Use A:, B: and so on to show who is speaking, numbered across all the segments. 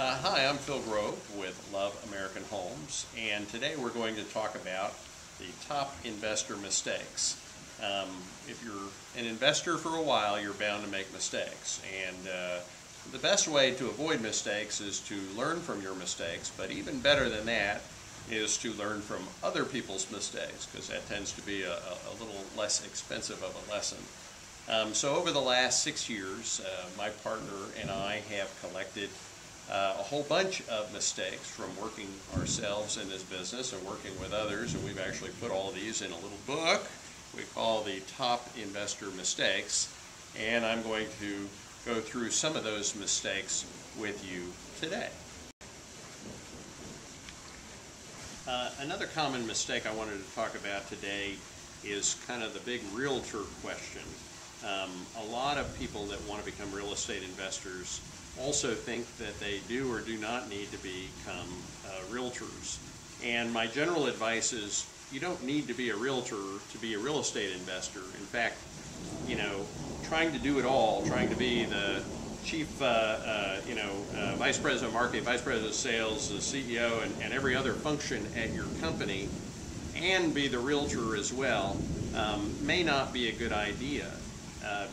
A: Hi, I'm Phill Grove with Love American Homes, and today we're going to talk about the top investor mistakes. If you're an investor for a while, you're bound to make mistakes, and the best way to avoid mistakes is to learn from your mistakes, but even better than that is to learn from other people's mistakes, because that tends to be a little less expensive of a lesson. So over the last 6 years, my partner and I have collected a whole bunch of mistakes from working ourselves in this business and working with others, and we've actually put all of these in a little book we call the Top Investor Mistakes, and I'm going to go through some of those mistakes with you today. Another common mistake I wanted to talk about today is kind of the big realtor question. A lot of people that want to become real estate investors also think that they do or do not need to become realtors. And my general advice is you don't need to be a realtor to be a real estate investor. In fact, trying to do it all, trying to be the chief, vice president of marketing, vice president of sales, the CEO, and every other function at your company, and be the realtor as well, may not be a good idea.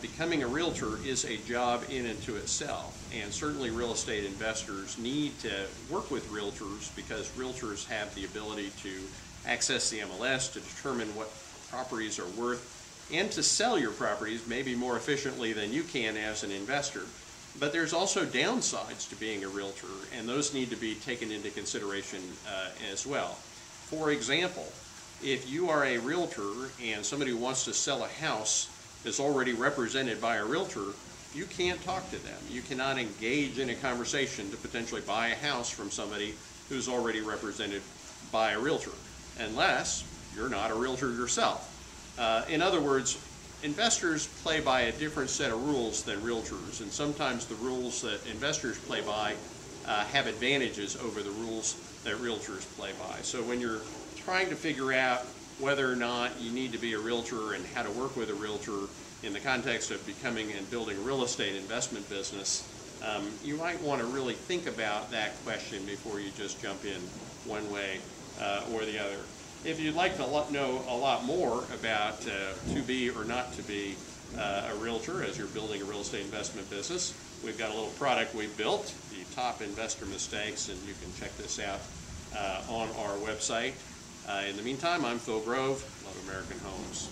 A: Becoming a realtor is a job in and to itself, and certainly real estate investors need to work with realtors because realtors have the ability to access the MLS to determine what properties are worth and to sell your properties maybe more efficiently than you can as an investor. But there's also downsides to being a realtor, and those need to be taken into consideration as well. For example, if you are a realtor and somebody wants to sell a house that's already represented by a realtor, you can't talk to them. You cannot engage in a conversation to potentially buy a house from somebody who's already represented by a realtor, unless you're not a realtor yourself. In other words, investors play by a different set of rules than realtors, and sometimes the rules that investors play by have advantages over the rules that realtors play by. So when you're trying to figure out whether or not you need to be a realtor and how to work with a realtor in the context of becoming and building a real estate investment business, you might want to really think about that question before you just jump in one way or the other. If you'd like to know a lot more about to be or not to be a realtor as you're building a real estate investment business, we've got a little product we've built, the Top Investor Mistakes, and you can check this out on our website. In the meantime, I'm Phill Grove, Love American Homes.